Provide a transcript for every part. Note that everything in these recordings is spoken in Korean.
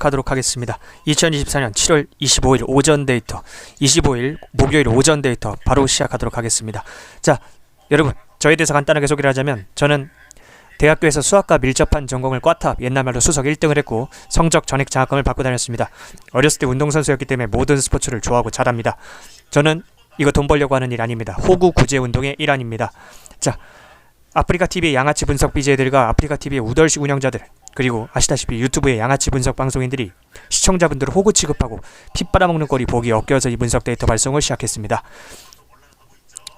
시작하도록 하겠습니다. 2024년 7월 25일 오전 데이터, 25일 목요일 오전 데이터 바로 시작하도록 하겠습니다. 자, 여러분, 저에 대해서 간단하게 소개를 하자면, 저는 대학교에서 수학과 밀접한 전공을 꽈탑, 옛날 말로 수석 1등을 했고 성적 전액 장학금을 받고 다녔습니다. 어렸을 때 운동선수였기 때문에 모든 스포츠를 좋아하고 잘합니다. 저는 이거 돈 벌려고 하는 일 아닙니다. 호구 구제 운동의 일환입니다. 자, 아프리카TV의 양아치 분석 BJ들과 아프리카TV의 우덜식 운영자들, 그리고 아시다시피 유튜브의 양아치 분석 방송인들이 시청자분들을 호구 취급하고 피 빨아먹는 꼴이 보기 역겨워서 이 분석 데이터 발송을 시작했습니다.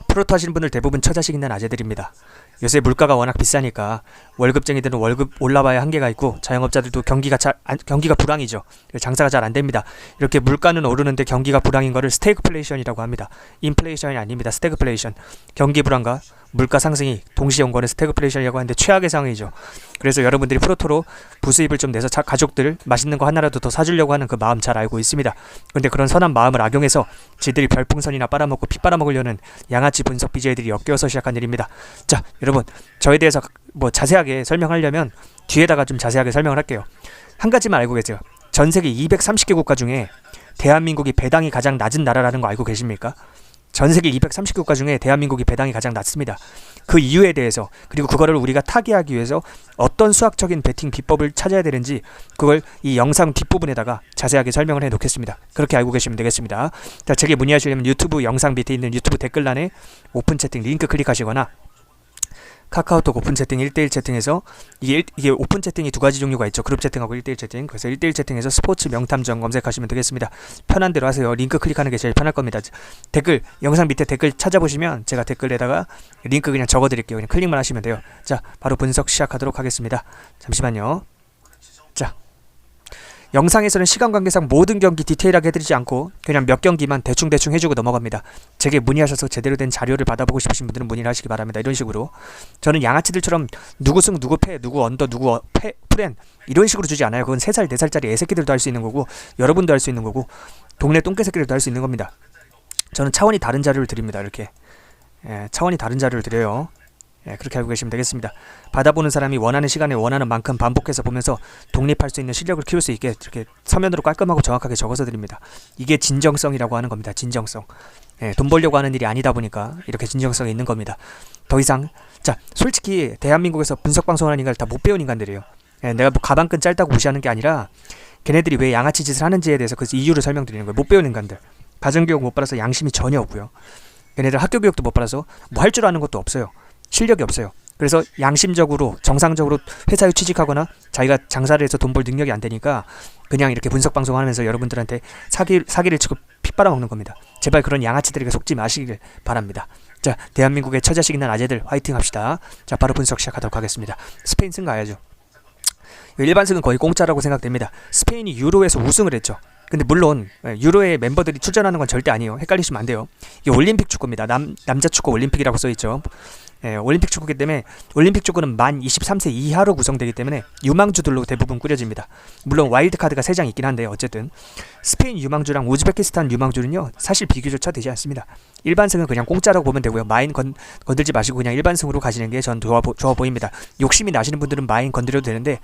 프로토 하시는 분들 대부분 처자식 있는 아재들입니다. 요새 물가가 워낙 비싸니까 월급쟁이들은 월급 올라봐야 한계가 있고, 자영업자들도 경기가 불황이죠. 장사가 잘 안됩니다. 이렇게 물가는 오르는데 경기가 불황인 거를 스태그플레이션이라고 합니다. 인플레이션이 아닙니다. 스태그플레이션. 경기 불황과 물가 상승이 동시에 온 거는 스태그플레이션이라고 하는데 최악의 상황이죠. 그래서 여러분들이 프로토로 부수입을 좀 내서 가족들 맛있는 거 하나라도 더 사주려고 하는 그 마음 잘 알고 있습니다. 근데 그런 선한 마음을 악용해서 지들이 별풍선이나 빨아먹고 피 빨아먹으려는 양아치 분석 BJ들이 엮여서 시작한 일입니다. 자, 여러분, 저에 대해서 뭐 자세하게 설명하려면 뒤에다가 좀 자세하게 설명을 할게요. 한 가지만 알고 계세요. 전 세계 230개 국가 중에 대한민국이 배당이 가장 낮은 나라라는 거 알고 계십니까? 전 세계 230개 국가 중에 대한민국이 배당이 가장 낮습니다. 그 이유에 대해서, 그리고 그거를 우리가 타개하기 위해서 어떤 수학적인 베팅 비법을 찾아야 되는지, 그걸 이 영상 뒷부분에다가 자세하게 설명을 해 놓겠습니다. 그렇게 알고 계시면 되겠습니다. 자, 제게 문의하시려면 유튜브 영상 밑에 있는 유튜브 댓글란에 오픈 채팅 링크 클릭하시거나 카카오톡 오픈 채팅 1대1 채팅에서 이게 오픈 채팅이 두 가지 종류가 있죠. 그룹 채팅하고 1대1 채팅. 그래서 1대1 채팅에서 스포츠 명탐정 검색하시면 되겠습니다. 편한 대로 하세요. 링크 클릭하는 게 제일 편할 겁니다. 댓글, 영상 밑에 댓글 찾아보시면 제가 댓글에다가 링크 그냥 적어드릴게요. 그냥 클릭만 하시면 돼요. 자, 바로 분석 시작하도록 하겠습니다. 잠시만요. 자, 영상에서는 시간 관계상 모든 경기 디테일하게 해드리지 않고 그냥 몇 경기만 대충 해주고 넘어갑니다. 제게 문의하셔서 제대로 된 자료를 받아보고 싶으신 분들은 문의를 하시기 바랍니다. 이런 식으로 저는 양아치들처럼 누구 승, 누구 패, 누구 언더, 누구 프렌 이런 식으로 주지 않아요. 그건 3살, 4살짜리 애새끼들도 할 수 있는 거고, 여러분도 할 수 있는 거고, 동네 똥개새끼들도 할 수 있는 겁니다. 저는 차원이 다른 자료를 드립니다. 이렇게 차원이 다른 자료를 드려요. 그렇게 알고 계시면 되겠습니다. 받아보는 사람이 원하는 시간에 원하는 만큼 반복해서 보면서 독립할 수 있는 실력을 키울 수 있게 이렇게 서면으로 깔끔하고 정확하게 적어서 드립니다. 이게 진정성이라고 하는 겁니다. 진정성. 돈 벌려고 하는 일이 아니다 보니까 이렇게 진정성이 있는 겁니다. 더 이상, 자, 솔직히 대한민국에서 분석방송하는 인간을 다 못 배운 인간들이에요. 내가 뭐 가방끈 짧다고 무시하는 게 아니라 걔네들이 왜 양아치 짓을 하는지에 대해서 그 이유를 설명드리는 거예요. 못 배운 인간들. 가정교육 못 받아서 양심이 전혀 없고요. 걔네들 학교교육도 못 받아서 뭐 할 줄 아는 것도 없어요. 실력이 없어요. 그래서 양심적으로 정상적으로 회사에 취직하거나 자기가 장사를 해서 돈 벌 능력이 안 되니까 그냥 이렇게 분석 방송을 하면서 여러분들한테 사기를 치고 피 빨아먹는 겁니다. 제발 그런 양아치들에게 속지 마시길 바랍니다. 자, 대한민국의 처자식 있는 아재들 화이팅 합시다. 자, 바로 분석 시작하도록 하겠습니다. 스페인 승 가야죠. 일반 승은 거의 공짜라고 생각됩니다. 스페인이 유로에서 우승을 했죠. 근데 물론 유로의 멤버들이 출전하는 건 절대 아니에요. 헷갈리시면 안 돼요. 이게 올림픽 축구입니다. 남자 축구 올림픽이라고 써있죠. 올림픽 축구기 때문에, 올림픽 축구는 만 23세 이하로 구성되기 때문에 유망주들로 대부분 꾸려집니다. 물론 와일드카드가 3장 있긴 한데, 어쨌든 스페인 유망주랑 우즈베키스탄 유망주는요 사실 비교조차 되지 않습니다. 일반승은 그냥 공짜라고 보면 되고요. 마인 건들지 마시고 그냥 일반승으로 가시는 게 전 좋아 보입니다. 욕심이 나시는 분들은 마인 건드려도 되는데,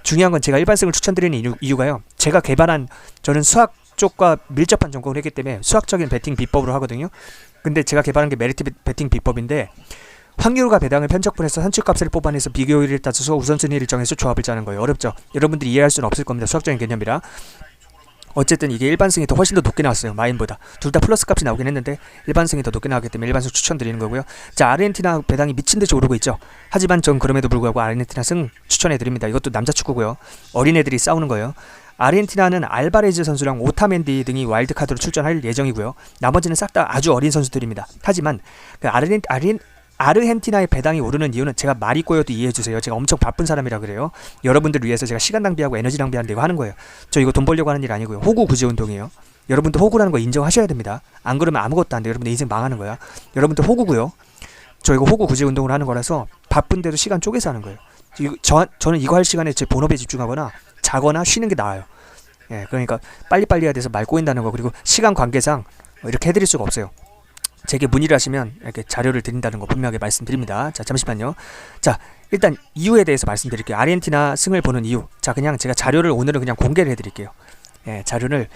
중요한 건 제가 일반승을 추천드리는 이유가요, 제가 개발한, 저는 수학 쪽과 밀접한 전공을 했기 때문에 수학적인 베팅 비법으로 하거든요. 근데 제가 개발한 게 메리트 베팅 비법인데, 확률과 배당을 편적분해서 산출값을 뽑아내서 비교율을 따져서 우선순위를 정해서 조합을 짜는 거예요. 어렵죠? 여러분들이 이해할 수는 없을 겁니다. 수학적인 개념이라. 어쨌든 이게 일반승이 더 훨씬 더 높게 나왔어요. 마인보다. 둘 다 플러스 값이 나오긴 했는데 일반승이 더 높게 나왔기 때문에 일반승 추천드리는 거고요. 자, 아르헨티나 배당이 미친듯이 오르고 있죠. 하지만 전 그럼에도 불구하고 아르헨티나 승 추천해드립니다. 이것도 남자 축구고요. 어린애들이 싸우는 거예요. 아르헨티나는 알바레즈 선수랑 오타멘디 등이 와일드카드로 출전할 예정이고요. 나머지는 싹 다 아주 어린 선수들입니다. 하지만 그 아르헨티나의 배당이 오르는 이유는, 제가 말이 꼬여도 이해해주세요. 제가 엄청 바쁜 사람이라 그래요. 여러분들 위해서 제가 시간 낭비하고 에너지 낭비하는데 이거 하는 거예요. 저 이거 돈 벌려고 하는 일 아니고요. 호구 구제 운동이에요. 여러분들 호구라는 거 인정하셔야 됩니다. 안 그러면 아무것도 안 돼요. 여러분들 인생 망하는 거야. 여러분들 호구고요. 저 이거 호구 구제 운동을 하는 거라서 바쁜데도 시간 쪼개서 하는 거예요. 저는 이거 할 시간에 제 본업에 집중하거나 자거나 쉬는 게 나아요. 그러니까 빨리빨리 해야 돼서 말 꼬인다는 거, 그리고 시간 관계상 이렇게 해드릴 수가 없어요. 제게 문의를 하시면 이렇게 자료를 드린다는 거 분명하게 말씀드립니다. 자, 잠시만요. 자, 일단 이유에 대해서 말씀드릴게요. 아르헨티나 승을 보는 이유. 자, 그냥 제가 자료를 오늘은 그냥 공개를 해드릴게요. 예, 자료를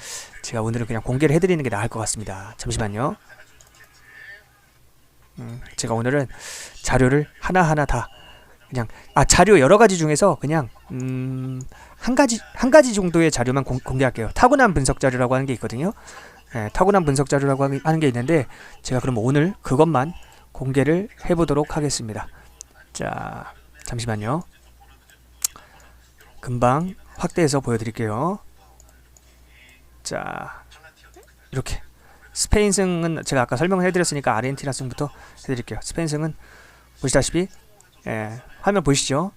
제가 오늘은 그냥 공개를 해드리는 게 나을 것 같습니다. 잠시만요. 제가 오늘은 자료를 하나하나 다 그냥 자료 여러 가지 중에서 그냥 한 가지 정도의 자료만 공개할게요. 타고난 분석 자료라고 하는 게 있거든요. 예, 타고난 분석 자료라고 하는 게 있는데 제가 그럼 오늘 그것만 공개를 해보도록 하겠습니다. 자, 잠시만요. 금방 확대해서 보여드릴게요. 자, 이렇게 스페인 승은 제가 아까 설명을 해드렸으니까 아르헨티나 승부터 해드릴게요. 스페인 승은 보시다시피 화면 보이시죠?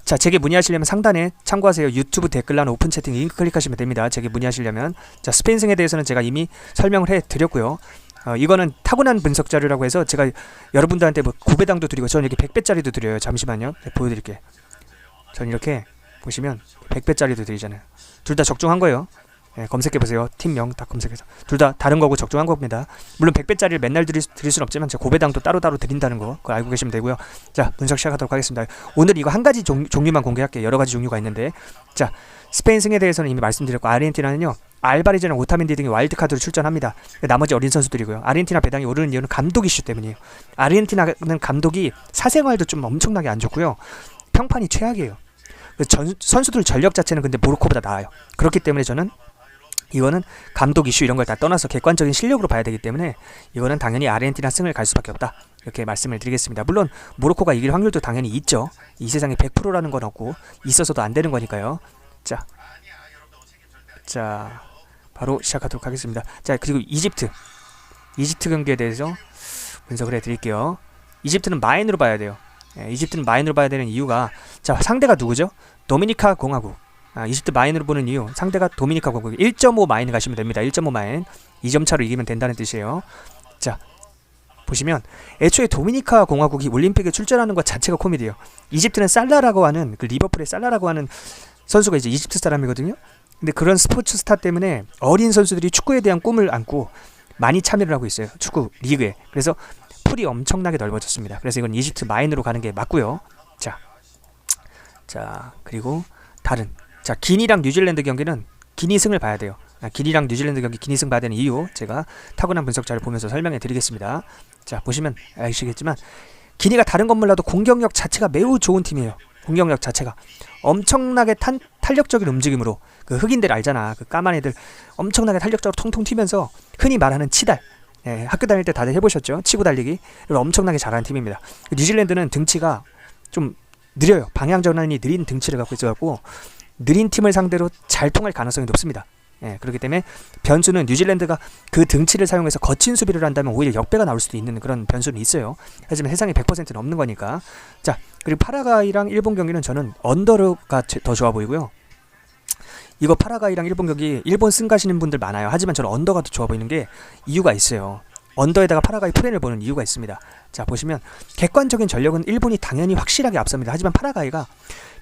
자, 제게 문의하시려면 상단에 참고하세요. 유튜브 댓글란 오픈 채팅 링크 클릭하시면 됩니다. 제게 문의하시려면. 자, 스페인 승에 대해서는 제가 이미 설명을 해드렸고요. 이거는 타고난 분석 자료라고 해서 제가 여러분들한테 뭐 9배당도 드리고 저는 이렇게 100배짜리도 드려요. 잠시만요. 보여드릴게요. 전 이렇게 보시면 100배짜리도 드리잖아요. 둘 다 적중한 거예요. 검색해보세요. 팀명 딱 검색해서 둘 다 다른 거고 적중한 겁니다. 물론 100배짜리를 맨날 드릴 수는 없지만 제가 고배당도 따로따로 드린다는 거 그거 알고 계시면 되고요. 자, 분석 시작하도록 하겠습니다. 오늘 이거 한 가지 종류만 공개할게요. 여러 가지 종류가 있는데, 자, 스페인 승에 대해서는 이미 말씀드렸고, 아르헨티나는요 알바리즈랑 오타멘디 등이 와일드카드로 출전합니다. 나머지 어린 선수들이고요. 아르헨티나 배당이 오르는 이유는 감독 이슈 때문이에요. 아르헨티나는 감독이 사생활도 좀 엄청나게 안 좋고요. 평판이 최악이에요. 선수들 전력 자체는 근데 모로코보다 나아요. 그렇기 때문에 저는 이거는 감독 이슈 이런 걸 다 떠나서 객관적인 실력으로 봐야 되기 때문에 이거는 당연히 아르헨티나 승을 갈 수밖에 없다. 이렇게 말씀을 드리겠습니다. 물론 모로코가 이길 확률도 당연히 있죠. 이 세상에 100%라는 건 없고 있어서도 안 되는 거니까요. 자, 바로 시작하도록 하겠습니다. 자, 그리고 이집트 경기에 대해서 분석을 해드릴게요. 이집트는 마인으로 봐야 돼요. 이집트는 마인으로 봐야 되는 이유가, 자, 상대가 누구죠? 도미니카 공화국. 이집트 마인으로 보는 이유, 상대가 도미니카 공화국 1.5 마인 가시면 됩니다. 1.5 마인 2점 차로 이기면 된다는 뜻이에요. 자, 보시면 애초에 도미니카 공화국이 올림픽에 출전하는 것 자체가 코미디예요. 이집트는 살라라고 하는 그 리버풀의 살라라고 하는 선수가 이제 이집트 사람이거든요. 근데 그런 스포츠 스타 때문에 어린 선수들이 축구에 대한 꿈을 안고 많이 참여를 하고 있어요. 축구 리그에. 그래서 풀이 엄청나게 넓어졌습니다. 그래서 이건 이집트 마인으로 가는 게 맞고요. 자, 그리고 다른, 자, 기니랑 뉴질랜드 경기는 기니 승을 봐야 돼요. 기니랑 뉴질랜드 경기 기니 승 봐야 되는 이유 제가 타고난 분석 자료 보면서 설명해 드리겠습니다. 자, 보시면 아시겠지만 기니가 다른 건 몰라도 공격력 자체가 매우 좋은 팀이에요. 공격력 자체가 엄청나게 탄력적인 움직임으로, 그 흑인들 알잖아, 그 까만 애들 엄청나게 탄력적으로 통통 튀면서 흔히 말하는 치달, 학교 다닐 때 다들 해보셨죠? 치고 달리기. 이걸 엄청나게 잘하는 팀입니다. 뉴질랜드는 등치가 좀 느려요. 방향 전환이 느린 등치를 갖고 있어갖고 느린 팀을 상대로 잘 통할 가능성이 높습니다. 그렇기 때문에 변수는 뉴질랜드가 그 등치를 사용해서 거친 수비를 한다면 오히려 역배가 나올 수도 있는 그런 변수는 있어요. 하지만 세상에 100%는 없는 거니까. 자, 그리고 파라과이랑 일본 경기는 저는 언더가 더 좋아 보이고요. 이거 파라과이랑 일본 경기 일본 승 가시는 분들 많아요. 하지만 저는 언더가 더 좋아 보이는 게 이유가 있어요. 언더에다가 파라과이 프렌을 보는 이유가 있습니다. 자, 보시면 객관적인 전력은 일본이 당연히 확실하게 앞섭니다. 하지만 파라과이가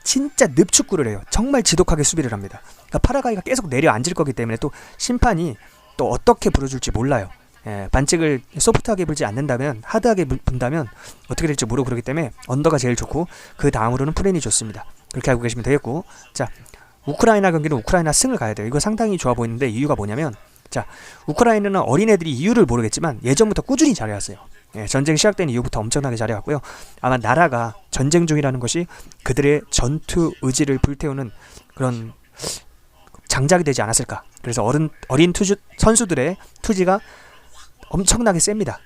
진짜 늪축구를 해요. 정말 지독하게 수비를 합니다. 그러니까 파라과이가 계속 내려앉을 거기 때문에 또 심판이 또 어떻게 불어줄지 몰라요. 반칙을 소프트하게 불지 않는다면, 하드하게 분다면 어떻게 될지 모르고, 그렇기 때문에 언더가 제일 좋고 그 다음으로는 프렌이 좋습니다. 그렇게 알고 계시면 되겠고, 자, 우크라이나 경기는 우크라이나 승을 가야 돼요. 이거 상당히 좋아 보이는데 이유가 뭐냐면, 자, 우크라이나는 어린애들이 이유를 모르겠지만 예전부터 꾸준히 잘해왔어요. 전쟁 시작된 이후부터 엄청나게 잘해왔고요. 아마 나라가 전쟁 중이라는 것이 그들의 전투 의지를 불태우는 그런 장작이 되지 않았을까. 그래서 어린 선수들의 투지가 엄청나게 셉니다.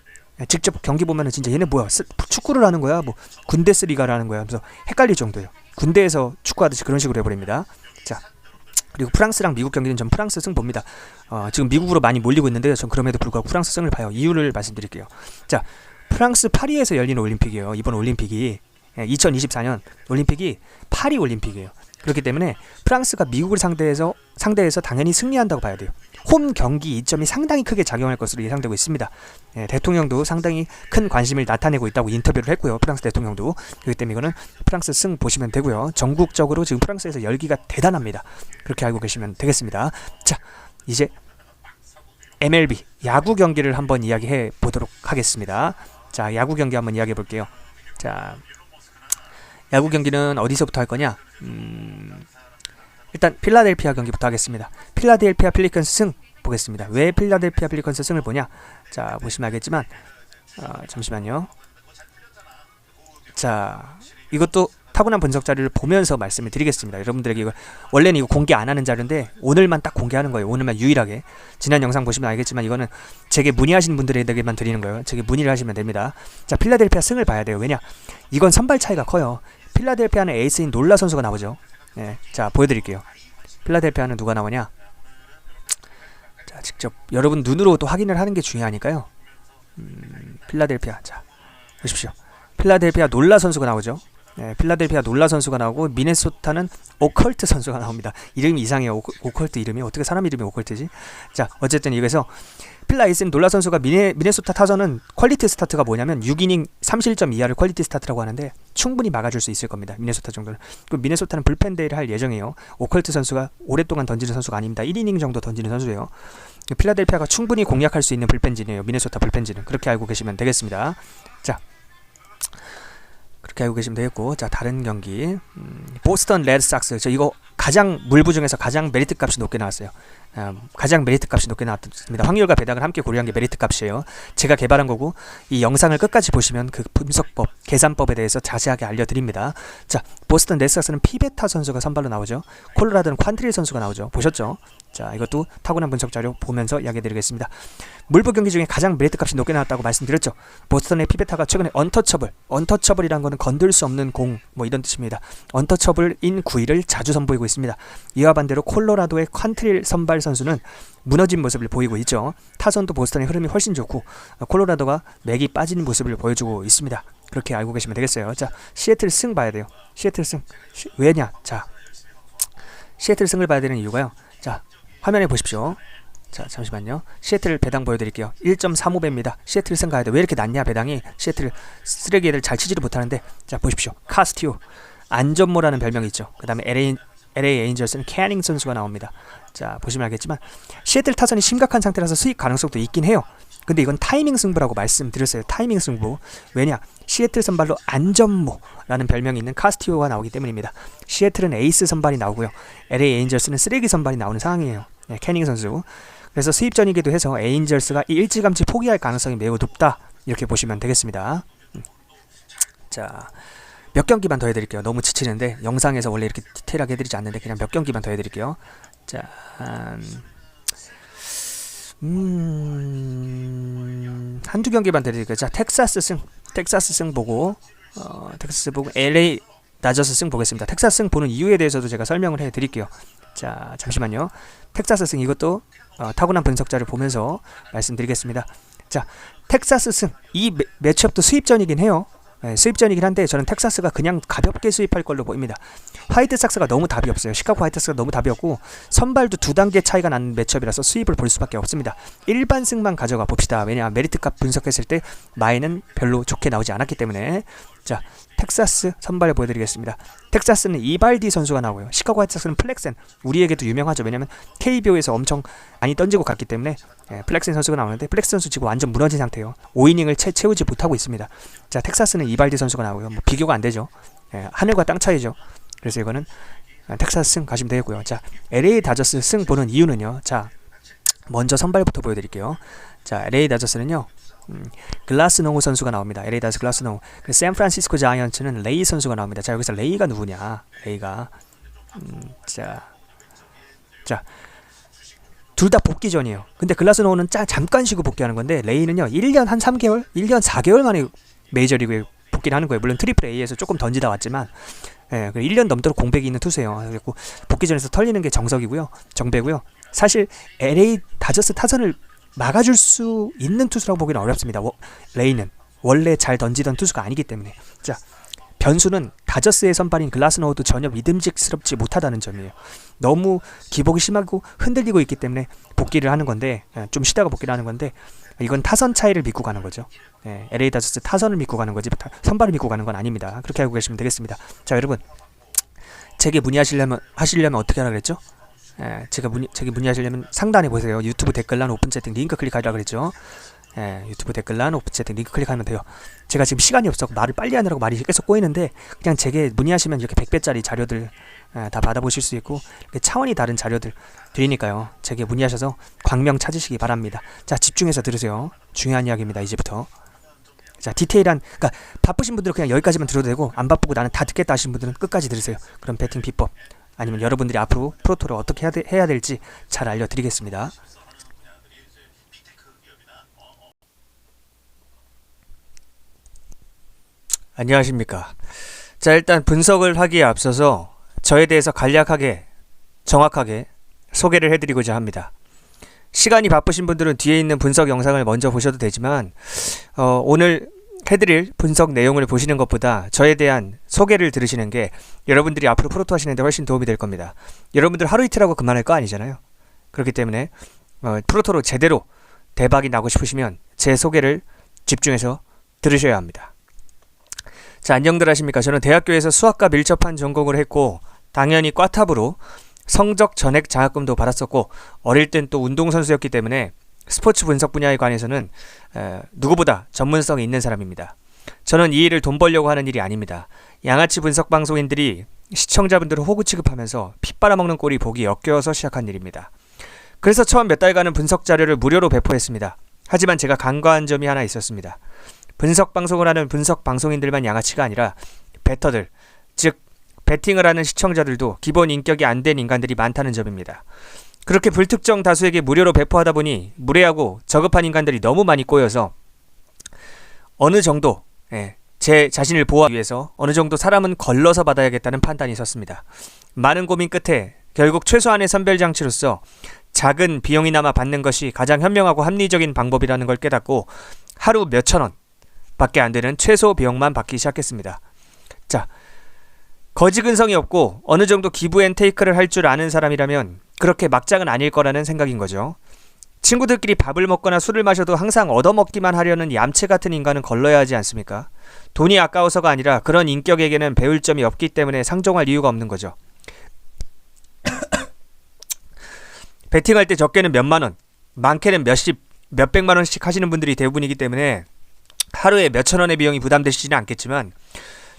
직접 경기 보면은 진짜 얘네 뭐야, 축구를 하는 거야, 뭐 군데스리가를 하는 거야, 그래서 헷갈릴 정도예요. 군대에서 축구하듯이 그런 식으로 해버립니다. 자, 그리고 프랑스랑 미국 경기는 전 프랑스 승 봅니다. 지금 미국으로 많이 몰리고 있는데 전 그럼에도 불구하고 프랑스 승을 봐요. 이유를 말씀드릴게요. 자, 프랑스 파리에서 열리는 올림픽이에요. 이번 올림픽이 2024년 올림픽이 파리 올림픽이에요. 그렇기 때문에 프랑스가 미국을 상대해서 당연히 승리한다고 봐야 돼요. 홈 경기 이점이 상당히 크게 작용할 것으로 예상되고 있습니다. 대통령도 상당히 큰 관심을 나타내고 있다고 인터뷰를 했고요. 프랑스 대통령도. 그렇기 때문에 이거는 프랑스 승 보시면 되고요. 전국적으로 지금 프랑스에서 열기가 대단합니다. 그렇게 알고 계시면 되겠습니다. 자, 이제 MLB 야구 경기를 한번 이야기해 보도록 하겠습니다. 자, 야구 경기 한번 이야기해 볼게요. 자, 야구 경기는 어디서부터 할 거냐? 일단 필라델피아 경기부터 하겠습니다. 필라델피아 필리컨스 승 보겠습니다. 왜 필라델피아 필리컨스 승을 보냐? 자, 보시면 알겠지만 잠시만요. 자, 이것도 타고난 분석 자료를 보면서 말씀을 드리겠습니다. 여러분들에게 이거 원래는 이거 공개 안 하는 자료인데 오늘만 딱 공개하는 거예요. 오늘만 유일하게. 지난 영상 보시면 알겠지만 이거는 제게 문의하신 분들에게만 드리는 거예요. 제게 문의를 하시면 됩니다. 자, 필라델피아 승을 봐야 돼요. 왜냐? 이건 선발 차이가 커요. 필라델피아는 에이스인 놀라 선수가 나오죠. 네, 자, 보여드릴게요. 필라델피아는 누가 나오냐? 자, 직접 여러분 눈으로 또 확인을 하는 게 중요하니까요. 필라델피아, 자, 보십시오. 필라델피아 놀라 선수가 나오죠. 네, 필라델피아 놀라 선수가 나오고 미네소타는 오컬트 선수가 나옵니다. 이름이 이상해요. 오컬트 이름이 어떻게 사람 이름이 오컬트지? 자, 어쨌든 이거에서 필라 에이스인 놀라 선수가 미네소타 타선은 퀄리티 스타트가 뭐냐면 6이닝 3실점 이하를 퀄리티 스타트라고 하는데 충분히 막아줄 수 있을 겁니다. 미네소타 정도는. 그 미네소타는 불펜 데이를 할 예정이에요. 오컬트 선수가 오랫동안 던지는 선수가 아닙니다. 1이닝 정도 던지는 선수예요. 필라델피아가 충분히 공략할 수 있는 불펜진이에요. 미네소타 불펜진은. 그렇게 알고 계시면 되겠습니다. 자, 그렇게 알고 계시면 되겠고, 자, 다른 경기 보스턴 레드삭스. 저 이거 가장 물부 중에서 가장 메리트 값이 높게 나왔어요. 가장 메리트 값이 높게 나왔습니다. 확률과 배당을 함께 고려한 게 메리트 값이에요. 제가 개발한 거고 이 영상을 끝까지 보시면 그 분석법, 계산법에 대해서 자세하게 알려드립니다. 자, 보스턴 레드삭스는 피베타 선수가 선발로 나오죠. 콜로라도는 퀀트릴 선수가 나오죠. 보셨죠? 자, 이것도 타고난 분석 자료 보면서 이야기해드리겠습니다. 물부 경기 중에 가장 메리트 값이 높게 나왔다고 말씀드렸죠. 보스턴의 피베타가 최근에 언터처블이라는 거는 건들 수 없는 공, 뭐 이런 뜻입니다. 언터처블인 구위를 자주 선보이고 있습니다. 이와 반대로 콜로라도의 퀀트릴 선발 선수는 무너진 모습을 보이고 있죠. 타선도 보스턴의 흐름이 훨씬 좋고 콜로라도가 맥이 빠지는 모습을 보여주고 있습니다. 그렇게 알고 계시면 되겠어요. 자, 시애틀 승 봐야 돼요. 시애틀 승. 왜냐? 자, 시애틀 승을 봐야 되는 이유가요. 자, 화면에 보십시오. 자, 잠시만요. 시애틀 배당 보여드릴게요. 1.35배입니다. 시애틀 승 가야 돼. 왜 이렇게 낮냐 배당이. 시애틀 쓰레기 애들 잘 치지를 못하는데, 자, 보십시오. 카스티오 안전모라는 별명이 있죠. 그 다음에 LA 에인절스는 캐닝 선수가 나옵니다. 자, 보시면 알겠지만 시애틀 타선이 심각한 상태라서 수익 가능성도 있긴 해요. 근데 이건 타이밍 승부라고 말씀드렸어요. 타이밍 승부. 왜냐? 시애틀 선발로 안전모라는 별명이 있는 카스티오가 나오기 때문입니다. 시애틀은 에이스 선발이 나오고요. LA 에인절스는 쓰레기 선발이 나오는 상황이에요. 네, 캐닝 선수. 그래서 수입전이기도 해서 에인절스가 일찌감치 포기할 가능성이 매우 높다. 이렇게 보시면 되겠습니다. 자, 몇 경기만 더 해드릴게요. 너무 지치는데 영상에서 원래 이렇게 디테일하게 해드리지 않는데 그냥 몇 경기만 더 해드릴게요. 자, 한두 경기만 드릴게요. 자, 텍사스 승 보고 텍사스 보고 LA 다저스 승 보겠습니다. 텍사스 승 보는 이유에 대해서도 제가 설명을 해드릴게요. 자, 잠시만요. 텍사스 승 이것도 타고난 분석자를 보면서 말씀드리겠습니다. 자, 텍사스 승 이 매치업도 수입전이긴 해요. 네, 수입전이긴 한데 저는 텍사스가 그냥 가볍게 수입할 걸로 보입니다. 화이트삭스가 너무 답이 없어요. 시카고 화이트삭스가 너무 답이 없고 선발도 2단계 차이가 나는 매치업이라서 수입을 볼 수밖에 없습니다. 일반 승만 가져가 봅시다. 왜냐하면 메리트값 분석했을 때 마이는 별로 좋게 나오지 않았기 때문에. 자, 텍사스 선발을 보여드리겠습니다. 텍사스는 이발디 선수가 나오고요. 시카고 화이트삭스는 플렉센, 우리에게도 유명하죠. 왜냐면 KBO에서 엄청 많이 던지고 갔기 때문에. 플렉센 선수가 나오는데 플렉센 선수 지금 완전 무너진 상태예요. 5이닝을 채우지 못하고 있습니다. 자, 텍사스는 이발디 선수가 나오고요. 뭐 비교가 안 되죠. 하늘과 땅 차이죠. 그래서 이거는 텍사스 승 가시면 되겠고요. 자, LA 다저스 승 보는 이유는요. 자, 먼저 선발부터 보여드릴게요. 자, LA 다저스는요. 글라스노우 선수가 나옵니다. LA 다저스 글라스노우. 샌프란시스코 자이언츠는 레이 선수가 나옵니다. 자, 여기서 레이가 누구냐? 레이가 자, 둘 다 복귀전이에요. 근데 글라스노우는 잠깐 쉬고 복귀하는 건데 레이는요 1년 한 3개월, 1년 4개월 만에 메이저리그에 복귀를 하는 거예요. 물론 트리플 A에서 조금 던지다 왔지만 1년 넘도록 공백이 있는 투수예요. 그리고 복귀전에서 털리는 게 정배고요. 사실 LA 다저스 타선을 막아줄 수 있는 투수라고 보기는 어렵습니다. 레이는 원래 잘 던지던 투수가 아니기 때문에. 자, 변수는 다저스의 선발인 글라스노우도 전혀 믿음직스럽지 못하다는 점이에요. 너무 기복이 심하고 흔들리고 있기 때문에 복귀를 하는 건데, 좀 쉬다가 복귀를 하는 건데, 이건 타선 차이를 믿고 가는 거죠. LA 다저스 타선을 믿고 가는 거지 선발을 믿고 가는 건 아닙니다. 그렇게 알고 계시면 되겠습니다. 자, 여러분, 제게 문의하시려면 어떻게 하라 그랬죠? 제게 문의하시려면 상단에 보세요. 유튜브 댓글란 오픈 채팅 링크 클릭하라 그랬죠. 유튜브 댓글란 오프채팅 링크 클릭하면 돼요. 제가 지금 시간이 없어 말을 빨리 하느라고 말이 계속 꼬이는데 그냥 제게 문의하시면 이렇게 100배짜리 자료들 다 받아보실 수 있고 차원이 다른 자료들 드리니까요. 제게 문의하셔서 광명 찾으시기 바랍니다. 자, 집중해서 들으세요. 중요한 이야기입니다. 이제부터. 자, 디테일한, 그러니까 바쁘신 분들은 그냥 여기까지만 들어도 되고 안 바쁘고 나는 다 듣겠다 하시는 분들은 끝까지 들으세요. 그럼 배팅 비법 아니면 여러분들이 앞으로 프로토를 어떻게 해야 될지 잘 알려드리겠습니다. 안녕하십니까. 자, 일단 분석을 하기에 앞서서 저에 대해서 간략하게 정확하게 소개를 해드리고자 합니다. 시간이 바쁘신 분들은 뒤에 있는 분석 영상을 먼저 보셔도 되지만 오늘 해드릴 분석 내용을 보시는 것보다 저에 대한 소개를 들으시는 게 여러분들이 앞으로 프로토 하시는데 훨씬 도움이 될 겁니다. 여러분들 하루 이틀 하고 그만할 거 아니잖아요. 그렇기 때문에 프로토로 제대로 대박이 나고 싶으시면 제 소개를 집중해서 들으셔야 합니다. 자, 안녕들 하십니까. 저는 대학교에서 수학과 밀접한 전공을 했고 당연히 과탑으로 성적 전액 장학금도 받았었고 어릴 땐 또 운동선수였기 때문에 스포츠 분석 분야에 관해서는 누구보다 전문성이 있는 사람입니다. 저는 이 일을 돈 벌려고 하는 일이 아닙니다. 양아치 분석 방송인들이 시청자분들을 호구 취급하면서 피 빨아먹는 꼴이 보기 역겨워서 시작한 일입니다. 그래서 처음 몇 달간은 분석 자료를 무료로 배포했습니다. 하지만 제가 간과한 점이 하나 있었습니다. 분석 방송을 하는 분석 방송인들만 양아치가 아니라 베터들, 즉 배팅을 하는 시청자들도 기본 인격이 안 된 인간들이 많다는 점입니다. 그렇게 불특정 다수에게 무료로 배포하다 보니 무례하고 저급한 인간들이 너무 많이 꼬여서 어느 정도 제 자신을 보호하기 위해서 어느 정도 사람은 걸러서 받아야겠다는 판단이 섰습니다. 많은 고민 끝에 결국 최소한의 선별장치로서 작은 비용이나마 받는 것이 가장 현명하고 합리적인 방법이라는 걸 깨닫고 하루 몇천 원 밖에 안 되는 최소 비용만 받기 시작했습니다. 자, 거지 근성이 없고 어느 정도 기브 앤 테이크를 할 줄 아는 사람이라면 그렇게 막장은 아닐 거라는 생각인 거죠. 친구들끼리 밥을 먹거나 술을 마셔도 항상 얻어먹기만 하려는 얌체 같은 인간은 걸러야 하지 않습니까? 돈이 아까워서가 아니라 그런 인격에게는 배울 점이 없기 때문에 상종할 이유가 없는 거죠. 베팅할 때 적게는 몇만 원, 많게는 몇백만 원씩 하시는 분들이 대부분이기 때문에 하루에 몇천 원의 비용이 부담되시지는 않겠지만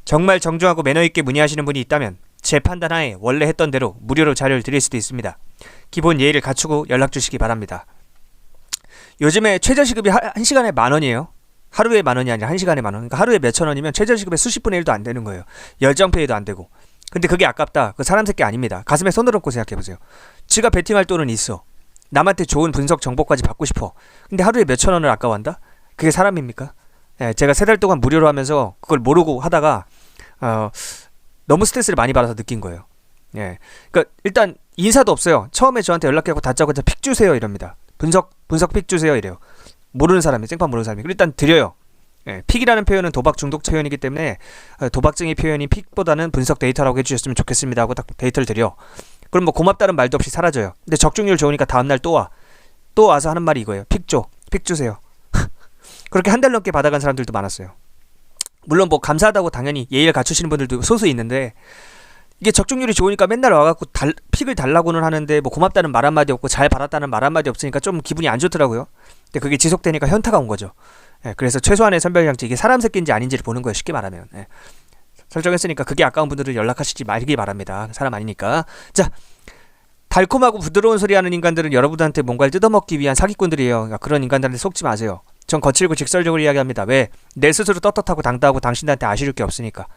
정말 정중하고 매너있게 문의하시는 분이 있다면 제 판단하에 원래 했던 대로 무료로 자료를 드릴 수도 있습니다. 기본 예의를 갖추고 연락주시기 바랍니다. 요즘에 최저시급이 1시간에 만원이에요. 하루에 만원이 아니라 1시간에 만원. 그러니까 하루에 몇천 원이면 최저시급의 수십분의 1도 안 되는 거예요. 열정페이도 안 되고. 근데 그게 아깝다. 그 사람 새끼 아닙니다. 가슴에 손을 얹고 생각해보세요. 지가 베팅할 돈은 있어. 남한테 좋은 분석 정보까지 받고 싶어. 근데 하루에 몇천 원을 아까워한다? 그게 사람입니까? 제가 3달 동안 무료로 하면서 그걸 모르고 하다가 너무 스트레스를 많이 받아서 느낀 거예요. 그러니까 일단 인사도 없어요. 처음에 저한테 연락해서 다짜고짜 픽 주세요 이럽니다. 분석 픽 주세요 이래요. 모르는 사람이, 생판 모르는 사람이. 일단 드려요. 픽이라는 표현은 도박 중독 표현이기 때문에 도박쟁이 표현이 픽보다는 분석 데이터라고 해주셨으면 좋겠습니다 하고 딱 데이터를 드려. 그럼 뭐 고맙다는 말도 없이 사라져요. 근데 적중률 좋으니까 다음날 또 와. 또 와서 하는 말이 이거예요. 픽 줘. 픽 주세요. 그렇게 한 달 넘게 받아간 사람들도 많았어요. 물론 뭐 감사하다고 당연히 예의를 갖추시는 분들도 소수 있는데 이게 적중률이 좋으니까 맨날 와갖고 픽을 달라고는 하는데 뭐 고맙다는 말 한마디 없고 잘 받았다는 말 한마디 없으니까 좀 기분이 안 좋더라고요. 근데 그게 지속되니까 현타가 온 거죠. 그래서 최소한의 선별장치, 이게 사람 새끼인지 아닌지를 보는 거예요. 쉽게 말하면. 설정했으니까 그게 아까운 분들은 연락하시지 말기 바랍니다. 사람 아니니까. 자, 달콤하고 부드러운 소리 하는 인간들은 여러분한테 뭔가를 뜯어먹기 위한 사기꾼들이에요. 그러니까 그런 인간들한테 속지 마세요. 전 거칠고 직설적으로 이야기합니다. 왜? 내 스스로 떳떳하고 당당하고 당신한테 아쉬울 게 없으니까.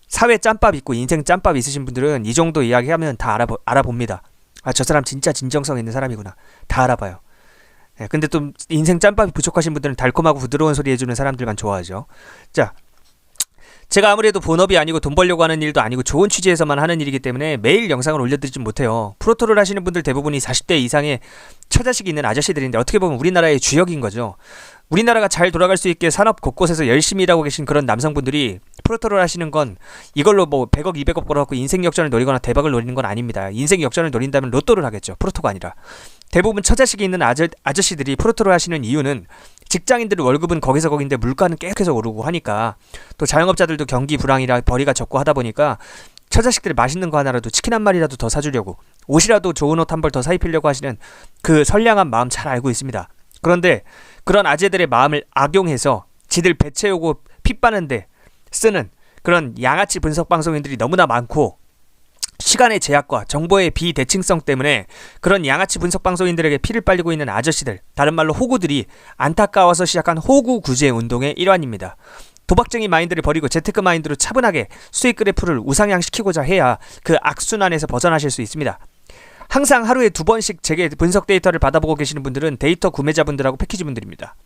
사회 짬밥 있고 인생 짬밥 있으신 분들은 이 정도 이야기하면 다 알아봅니다. 아, 저 사람 진짜 진정성 있는 사람이구나. 다 알아봐요. 근데 또 인생 짬밥이 부족하신 분들은 달콤하고 부드러운 소리 해주는 사람들만 좋아하죠. 자, 제가 아무래도 본업이 아니고 돈 벌려고 하는 일도 아니고 좋은 취지에서만 하는 일이기 때문에 매일 영상을 올려드리진 못해요. 프로토를 하시는 분들 대부분이 40대 이상의 처자식이 있는 아저씨들인데 어떻게 보면 우리나라의 주역인 거죠. 우리나라가 잘 돌아갈 수 있게 산업 곳곳에서 열심히 일하고 계신 그런 남성분들이 프로토를 하시는 건 이걸로 뭐 100억 200억 벌어갖고 인생 역전을 노리거나 대박을 노리는 건 아닙니다. 인생 역전을 노린다면 로또를 하겠죠. 프로토가 아니라. 대부분 처자식이 있는 아저씨들이 프로토를 하시는 이유는 직장인들의 월급은 거기서 거긴데 물가는 계속해서 오르고 하니까, 또 자영업자들도 경기 불황이라 벌이가 적고 하다 보니까 처자식들이 맛있는 거 하나라도, 치킨 한 마리라도 더 사주려고, 옷이라도 좋은 옷 한 벌 더 사입히려고 하시는 그 선량한 마음 잘 알고 있습니다. 그런데 그런 아재들의 마음을 악용해서 지들 배 채우고 피 빠는데 쓰는 그런 양아치 분석 방송인들이 너무나 많고, 시간의 제약과 정보의 비대칭성 때문에 그런 양아치 분석 방송인들에게 피를 빨리고 있는 아저씨들, 다른 말로 호구들이 안타까워서 시작한 호구 구제 운동의 일환입니다. 도박쟁이 마인드를 버리고 재테크 마인드로 차분하게 수익 그래프를 우상향시키고자 해야 그 악순환에서 벗어나실 수 있습니다. 항상 하루에 2번씩 제게 분석 데이터를 받아보고 계시는 분들은 데이터 구매자분들하고 패키지분들입니다.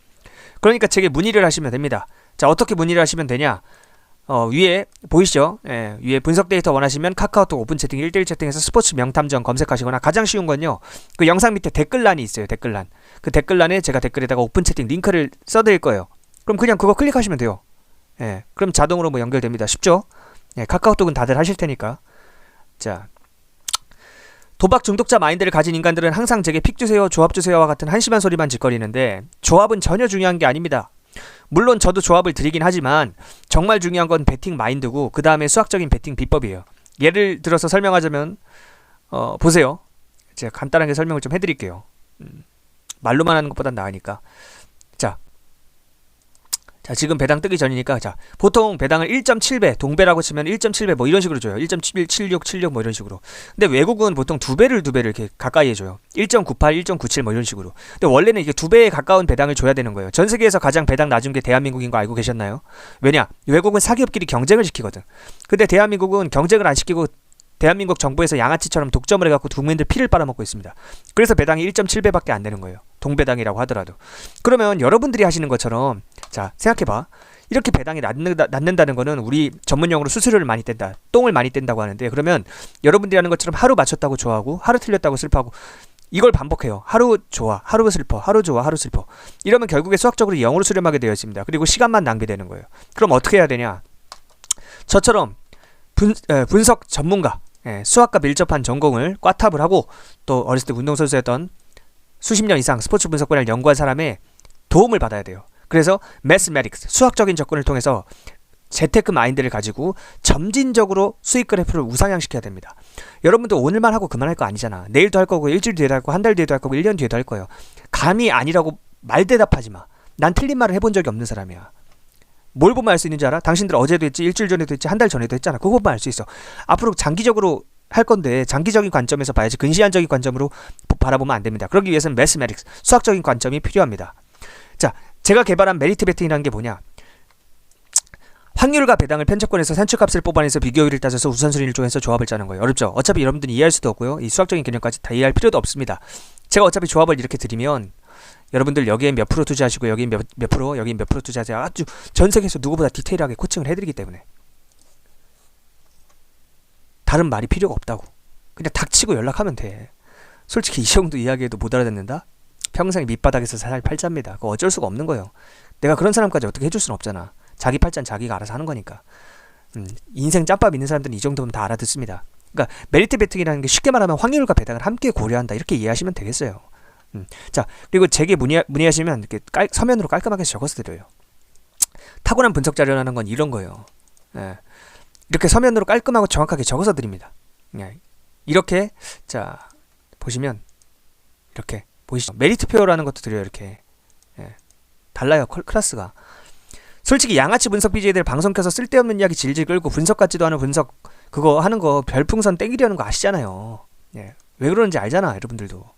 그러니까 제게 문의를 하시면 됩니다. 자, 어떻게 문의를 하시면 되냐? 위에 보이시죠? 예, 위에 분석 데이터 원하시면 카카오톡 오픈 채팅 1대1 채팅에서 스포츠 명탐정 검색하시거나, 가장 쉬운 건요, 그 영상 밑에 댓글란이 있어요. 댓글란. 그 댓글란에 제가 댓글에다가 오픈 채팅 링크를 써드릴 거예요. 그럼 그냥 그거 클릭하시면 돼요. 예, 그럼 자동으로 뭐 연결됩니다. 쉽죠? 예, 카카오톡은 다들 하실 테니까. 자, 도박 중독자 마인드를 가진 인간들은 항상 제게 픽 주세요, 조합 주세요와 같은 한심한 소리만 짓거리는데, 조합은 전혀 중요한 게 아닙니다. 물론 저도 조합을 드리긴 하지만 정말 중요한 건 배팅 마인드고, 그 다음에 수학적인 배팅 비법이에요. 예를 들어서 설명하자면 보세요. 제가 간단하게 설명을 좀 해드릴게요. 말로만 하는 것보단 나으니까. 자, 지금 배당 뜨기 전이니까, 자, 보통 배당을 1.7배, 동배라고 치면 1.7배 뭐 이런 식으로 줘요. 1.76, 뭐 이런 식으로. 근데 외국은 보통 2배를 이렇게 가까이 해줘요. 1.98, 1.97 뭐 이런 식으로. 근데 원래는 이게 2배에 가까운 배당을 줘야 되는 거예요. 전 세계에서 가장 배당 낮은 게 대한민국인 거 알고 계셨나요? 왜냐? 외국은 사기업끼리 경쟁을 시키거든. 근데 대한민국은 경쟁을 안 시키고 대한민국 정부에서 양아치처럼 독점을 해갖고 국민들 피를 빨아먹고 있습니다. 그래서 배당이 1.7배밖에 안 되는 거예요. 동배당이라고 하더라도. 그러면 여러분들이 하시는 것처럼, 자, 생각해봐. 이렇게 배당이 낮는다는 거는 우리 전문용어로 수수료를 많이 뗀다, 똥을 많이 뗀다고 하는데, 그러면 여러분들이 하는 것처럼 하루 맞췄다고 좋아하고 하루 틀렸다고 슬퍼하고 이걸 반복해요. 하루 좋아, 하루 슬퍼, 하루 좋아, 하루 슬퍼. 이러면 결국에 수학적으로 0으로 수렴하게 되어 있습니다. 그리고 시간만 낭비되는 거예요. 그럼 어떻게 해야 되냐? 저처럼 분석 전문가, 수학과 밀접한 전공을 꽈탑을 하고, 또 어렸을 때 운동선수였던 수십 년 이상 스포츠 분석관을 연구한 사람의 도움을 받아야 돼요. 그래서 매스매틱스, 수학적인 접근을 통해서 재테크 마인드를 가지고 점진적으로 수익 그래프를 우상향시켜야 됩니다. 여러분도 오늘만 하고 그만할 거 아니잖아. 내일도 할 거고, 일주일 뒤에도 할 거고, 한 달 뒤에도 할 거고, 1년 뒤에도 할 거예요. 감이 아니라고 말대답하지 마. 난 틀린 말을 해본 적이 없는 사람이야. 뭘 보면 알 수 있는지 알아? 당신들 어제도 했지, 일주일 전에도 했지, 한 달 전에도 했잖아. 그거 보면 알 수 있어. 앞으로 장기적으로 할 건데 장기적인 관점에서 봐야지 근시안적인 관점으로 바라보면 안 됩니다. 그러기 위해서는 매스매틱스, 수학적인 관점이 필요합니다. 자, 제가 개발한 메리트 베팅이라는 게 뭐냐? 확률과 배당을 편차권에서 산출값을 뽑아내서 비교율을 따져서 우선순위를 정해서 조합을 짜는 거예요. 어렵죠? 어차피 여러분들이 이해할 수도 없고요. 이 수학적인 개념까지 다 이해할 필요도 없습니다. 제가 어차피 조합을 이렇게 드리면 여러분들 여기에 몇 프로 투자하시고, 여기 몇 프로, 여기 몇 프로 투자하세요. 아주 전 세계에서 누구보다 디테일하게 코칭을 해드리기 때문에 다른 말이 필요가 없다고. 그냥 닥치고 연락하면 돼. 솔직히 이 정도 이야기해도 못 알아듣는다? 평생 밑바닥에서 살 팔자입니다. 그거 어쩔 수가 없는 거예요. 내가 그런 사람까지 어떻게 해줄 수는 없잖아. 자기 팔자는 자기가 알아서 하는 거니까. 인생 짬밥 있는 사람들은 이 정도면 다 알아듣습니다. 그러니까 메리트 베팅이라는 게 쉽게 말하면 확률과 배당을 함께 고려한다, 이렇게 이해하시면 되겠어요. 자, 그리고 제게 문의하시면 이렇게 서면으로 깔끔하게 적어서 드려요. 타고난 분석 자료라는 건 이런 거예요. 예. 이렇게 서면으로 깔끔하고 정확하게 적어서 드립니다. 예. 이렇게, 자, 보시면 이렇게 보이시죠? 메리트표라는 것도 드려요. 이렇게. 예. 달라요, 클래스가. 솔직히 양아치 분석 BJ들 방송 켜서 쓸데없는 이야기 질질 끌고 분석 같지도 않은 분석 그거 하는 거 별풍선 땡기려는 거 아시잖아요. 예. 왜 그러는지 알잖아, 여러분들도.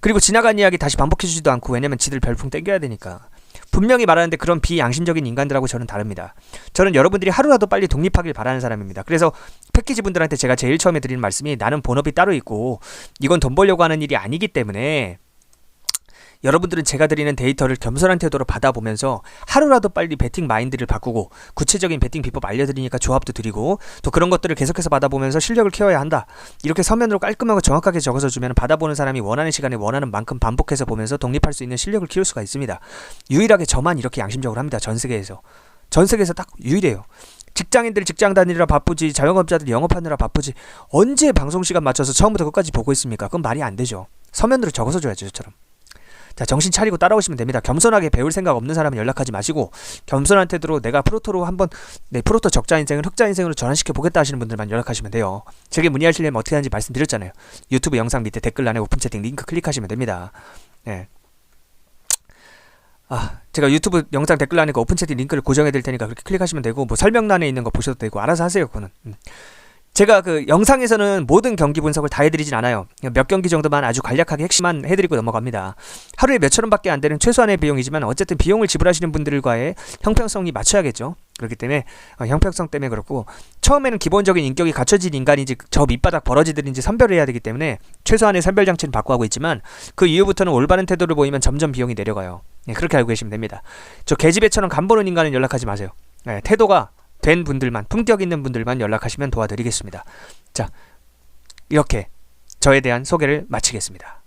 그리고 지나간 이야기 다시 반복해주지도 않고, 왜냐면 지들 별풍 땡겨야 되니까. 분명히 말하는데 그런 비양심적인 인간들하고 저는 다릅니다. 저는 여러분들이 하루라도 빨리 독립하길 바라는 사람입니다. 그래서 패키지 분들한테 제가 제일 처음에 드리는 말씀이, 나는 본업이 따로 있고 이건 돈 벌려고 하는 일이 아니기 때문에 여러분들은 제가 드리는 데이터를 겸손한 태도로 받아보면서 하루라도 빨리 배팅 마인드를 바꾸고 구체적인 배팅 비법 알려드리니까 조합도 드리고, 또 그런 것들을 계속해서 받아보면서 실력을 키워야 한다, 이렇게 서면으로 깔끔하고 정확하게 적어서 주면 받아보는 사람이 원하는 시간에 원하는 만큼 반복해서 보면서 독립할 수 있는 실력을 키울 수가 있습니다. 유일하게 저만 이렇게 양심적으로 합니다. 전 세계에서 딱 유일해요. 직장인들 직장 다니느라 바쁘지, 자영업자들 영업하느라 바쁘지, 언제 방송시간 맞춰서 처음부터 끝까지 보고 있습니까? 그건 말이 안 되죠. 서면으로 적어서 줘야죠, 저처럼. 자, 정신 차리고 따라오시면 됩니다. 겸손하게 배울 생각 없는 사람은 연락하지 마시고, 겸손한 태도로 내가 프로토로 한번 내 프로토 적자 인생을 흑자 인생으로 전환시켜 보겠다 하시는 분들만 연락하시면 돼요. 제게 문의하시려면 어떻게 하는지 말씀드렸잖아요. 유튜브 영상 밑에 댓글란에 오픈 채팅 링크 클릭하시면 됩니다. 네. 제가 유튜브 영상 댓글란에 그 오픈채팅 링크를 고정해 드릴 테니까 그렇게 클릭하시면 되고, 뭐 설명란에 있는 거 보셔도 되고, 알아서 하세요. 그거는. 제가 그 영상에서는 모든 경기 분석을 다 해드리진 않아요. 몇 경기 정도만 아주 간략하게 핵심만 해드리고 넘어갑니다. 하루에 몇천 원밖에 안 되는 최소한의 비용이지만 어쨌든 비용을 지불하시는 분들과의 형평성이 맞춰야겠죠. 그렇기 때문에 형평성 때문에 그렇고, 처음에는 기본적인 인격이 갖춰진 인간인지 저 밑바닥 버러지들인지 선별을 해야 되기 때문에 최소한의 선별 장치는 받고 하고 있지만, 그 이후부터는 올바른 태도를 보이면 점점 비용이 내려가요. 그렇게 알고 계시면 됩니다. 저 계집애처럼 간보는 인간은 연락하지 마세요. 태도가 된 분들만, 품격 있는 분들만 연락하시면 도와드리겠습니다. 자, 이렇게 저에 대한 소개를 마치겠습니다.